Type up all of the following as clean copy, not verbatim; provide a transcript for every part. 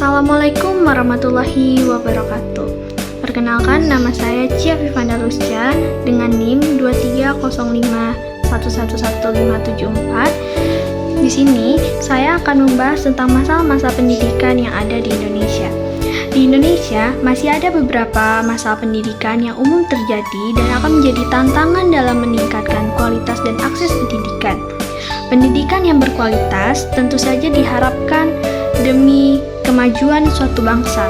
Assalamualaikum warahmatullahi wabarakatuh. Perkenalkan, nama saya Cia Vivanda Lusca dengan NIM 23051111574. Di sini saya akan membahas tentang masalah-masalah pendidikan yang ada di Indonesia. Di Indonesia masih ada beberapa masalah pendidikan yang umum terjadi dan akan menjadi tantangan dalam meningkatkan kualitas dan akses pendidikan. Pendidikan yang berkualitas tentu saja diharapkan demi kemajuan suatu bangsa.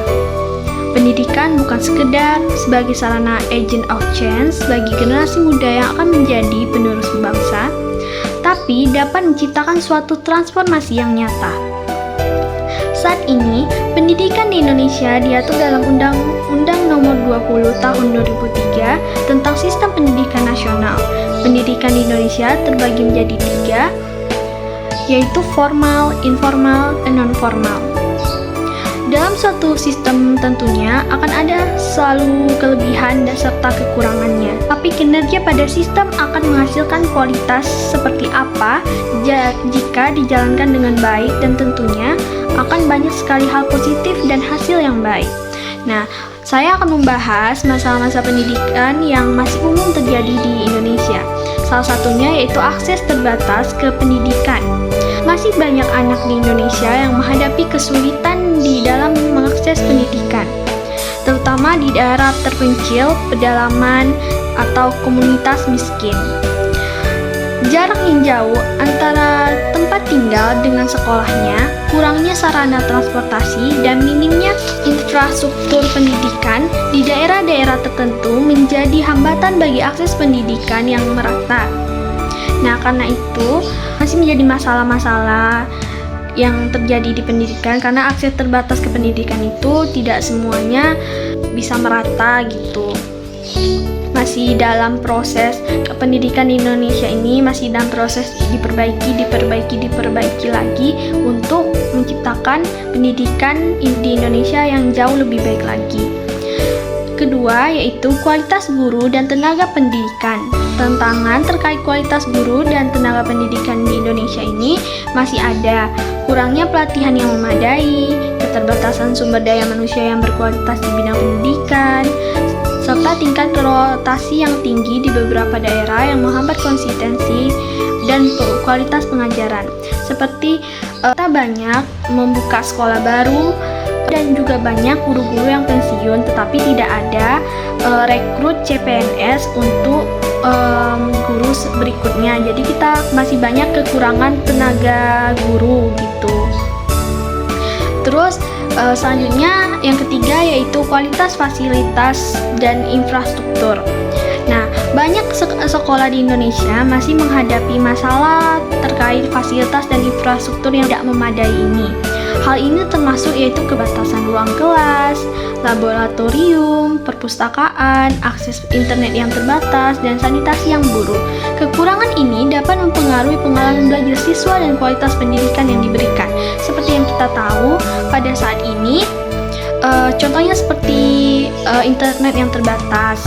Pendidikan bukan sekedar sebagai sarana agent of change bagi generasi muda yang akan menjadi penerus bangsa, tapi dapat menciptakan suatu transformasi yang nyata. Saat ini, pendidikan di Indonesia diatur dalam Undang-Undang Nomor 20 Tahun 2003 tentang Sistem Pendidikan Nasional. Pendidikan di Indonesia terbagi menjadi 3, yaitu formal, informal, dan non-formal. Dalam suatu sistem tentunya akan ada selalu kelebihan dan serta kekurangannya. Tapi kinerja pada sistem akan menghasilkan kualitas seperti apa jika dijalankan dengan baik, dan tentunya akan banyak sekali hal positif dan hasil yang baik. Nah, saya akan membahas masalah-masalah pendidikan yang masih umum terjadi di Indonesia. Salah satunya yaitu akses terbatas ke pendidikan. Masih banyak anak di Indonesia yang menghadapi kesulitan di dalam mengakses pendidikan, terutama di daerah terpencil, pedalaman, atau komunitas miskin. Jarak yang jauh antara tempat tinggal dengan sekolahnya, kurangnya sarana transportasi, dan minimnya infrastruktur pendidikan di daerah-daerah tertentu menjadi hambatan bagi akses pendidikan yang merata. Nah, karena itu masih menjadi masalah-masalah yang terjadi di pendidikan, karena akses terbatas ke pendidikan itu tidak semuanya bisa merata gitu. Masih dalam proses pendidikan di Indonesia ini masih dalam proses diperbaiki lagi untuk menciptakan pendidikan di Indonesia yang jauh lebih baik lagi. Kedua, yaitu kualitas guru dan tenaga pendidikan. Tantangan terkait kualitas guru dan tenaga pendidikan di Indonesia ini masih ada. Kurangnya pelatihan yang memadai, keterbatasan sumber daya manusia yang berkualitas di bidang pendidikan, serta tingkat rotasi yang tinggi di beberapa daerah yang menghambat konsistensi dan kualitas pengajaran. Seperti kita banyak membuka sekolah baru, dan juga banyak guru-guru yang pensiun, tetapi tidak ada rekrut CPNS untuk guru berikutnya. Jadi kita masih banyak kekurangan tenaga guru gitu. Terus selanjutnya yang ketiga yaitu kualitas fasilitas dan infrastruktur. Nah, banyak sekolah di Indonesia masih menghadapi masalah terkait fasilitas dan infrastruktur yang tidak memadai ini. Hal ini termasuk yaitu kebatasan ruang kelas, laboratorium, perpustakaan, akses internet yang terbatas, dan sanitasi yang buruk. Kekurangan ini dapat mempengaruhi pengalaman belajar siswa dan kualitas pendidikan yang diberikan. Seperti yang kita tahu pada saat ini, contohnya seperti internet yang terbatas,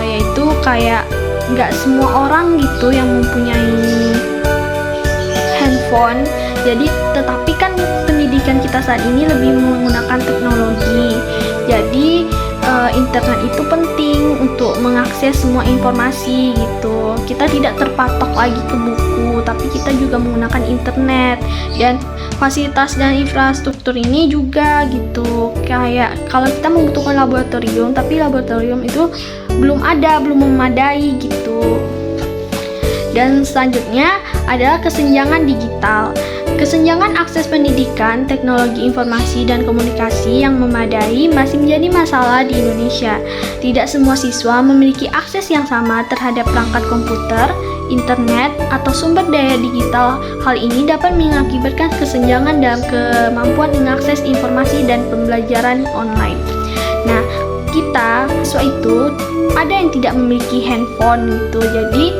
yaitu kayak nggak semua orang gitu yang mempunyai handphone. Jadi tetapi kan pendidikan kita saat ini lebih menggunakan teknologi. Jadi internet itu penting untuk mengakses semua informasi gitu. Kita tidak terpatok lagi ke buku, tapi kita juga menggunakan internet. Dan fasilitas dan infrastruktur ini juga gitu. Kayak kalau kita membutuhkan laboratorium, tapi laboratorium itu belum memadai gitu. Dan selanjutnya adalah kesenjangan digital. Kesenjangan akses pendidikan, teknologi informasi, dan komunikasi yang memadai masih menjadi masalah di Indonesia. Tidak semua siswa memiliki akses yang sama terhadap perangkat komputer, internet, atau sumber daya digital. Hal ini dapat mengakibatkan kesenjangan dalam kemampuan mengakses informasi dan pembelajaran online. Nah, kita, siswa itu, ada yang tidak memiliki handphone gitu, jadi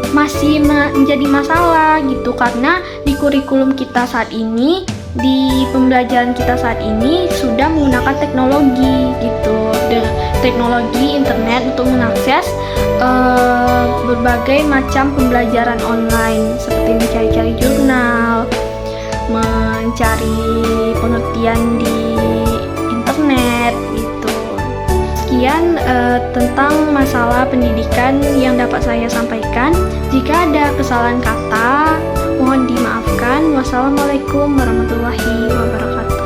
masih menjadi masalah gitu, karena di kurikulum kita saat ini, di pembelajaran kita saat ini sudah menggunakan teknologi gitu, teknologi internet untuk mengakses berbagai macam pembelajaran online seperti mencari-cari jurnal, mencari pengertian di internet gitu. Sekian tentang masalah pendidikan yang dapat saya sampaikan. Jika ada kesalahan kata, mohon dimaafkan. Wassalamualaikum warahmatullahi wabarakatuh.